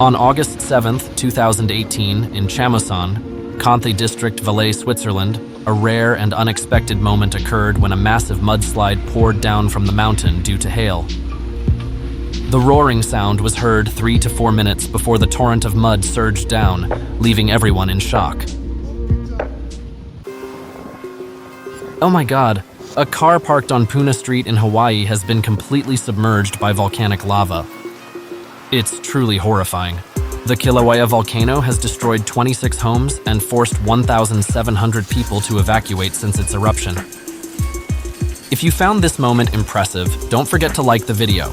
On August 7, 2018, in Chamosan, Conthé District, Valais, Switzerland, a rare and unexpected moment occurred when a massive mudslide poured down from the mountain due to hail. The roaring sound was heard 3 to 4 minutes before the torrent of mud surged down, leaving everyone in shock. Oh my God, a car parked on Puna Street in Hawaii has been completely submerged by volcanic lava. It's truly horrifying. The Kilauea volcano has destroyed 26 homes and forced 1,700 people to evacuate since its eruption. If you found this moment impressive, don't forget to like the video.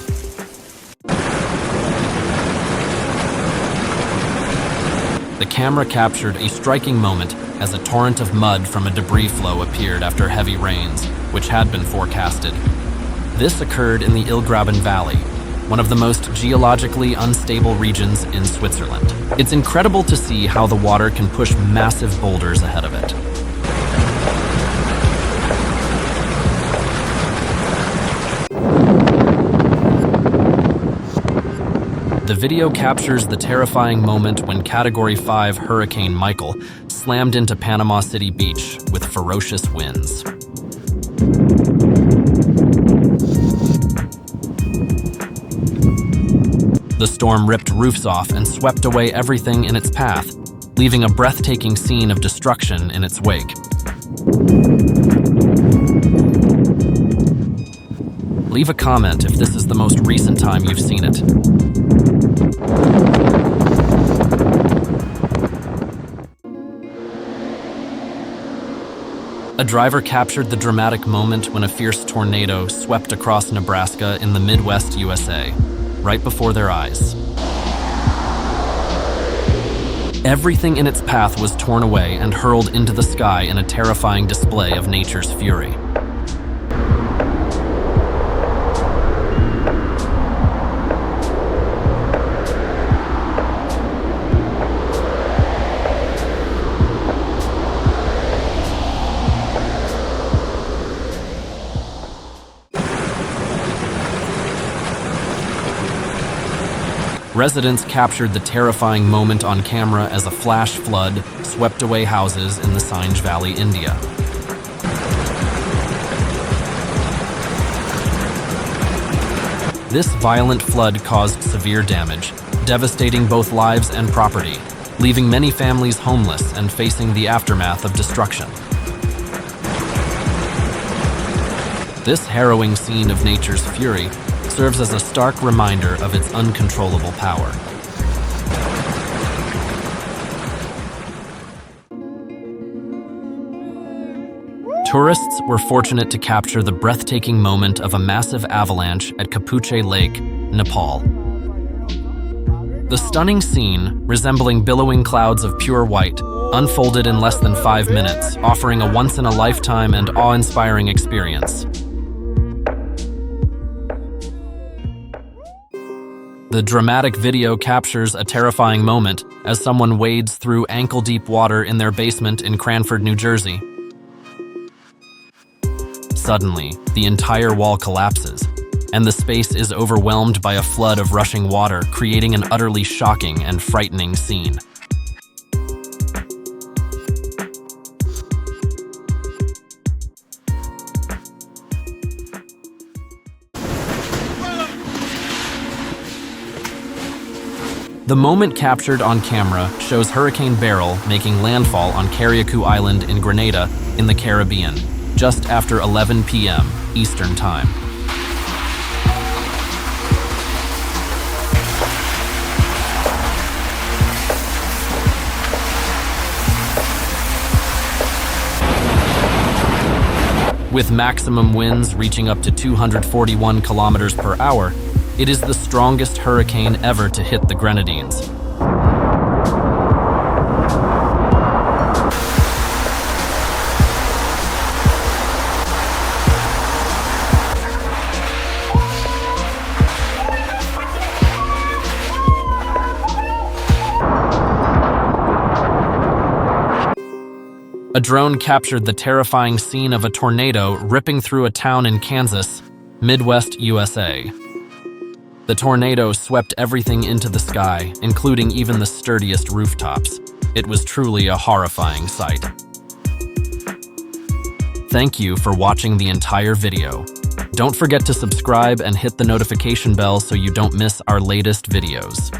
The camera captured a striking moment as a torrent of mud from a debris flow appeared after heavy rains, which had been forecasted. This occurred in the Ilgraben Valley, one of the most geologically unstable regions in Switzerland. It's incredible to see how the water can push massive boulders ahead of it. The video captures the terrifying moment when Category 5 Hurricane Michael slammed into Panama City Beach with ferocious winds. The storm ripped roofs off and swept away everything in its path, leaving a breathtaking scene of destruction in its wake. Leave a comment if this is the most recent time you've seen it. A driver captured the dramatic moment when a fierce tornado swept across Nebraska in the Midwest USA, right before their eyes. Everything in its path was torn away and hurled into the sky in a terrifying display of nature's fury. Residents captured the terrifying moment on camera as a flash flood swept away houses in the Sinj Valley, India. This violent flood caused severe damage, devastating both lives and property, leaving many families homeless and facing the aftermath of destruction. This harrowing scene of nature's fury serves as a stark reminder of its uncontrollable power. Tourists were fortunate to capture the breathtaking moment of a massive avalanche at Kapuche Lake, Nepal. The stunning scene, resembling billowing clouds of pure white, unfolded in less than 5 minutes, offering a once-in-a-lifetime and awe-inspiring experience. The dramatic video captures a terrifying moment as someone wades through ankle-deep water in their basement in Cranford, New Jersey. Suddenly, the entire wall collapses, and the space is overwhelmed by a flood of rushing water, creating an utterly shocking and frightening scene. The moment captured on camera shows Hurricane Beryl making landfall on Carriacou Island in Grenada in the Caribbean, just after 11 p.m. Eastern Time. With maximum winds reaching up to 241 kilometers per hour, it is the strongest hurricane ever to hit the Grenadines. A drone captured the terrifying scene of a tornado ripping through a town in Kansas, Midwest USA. The tornado swept everything into the sky, including even the sturdiest rooftops. It was truly a horrifying sight. Thank you for watching the entire video. Don't forget to subscribe and hit the notification bell so you don't miss our latest videos.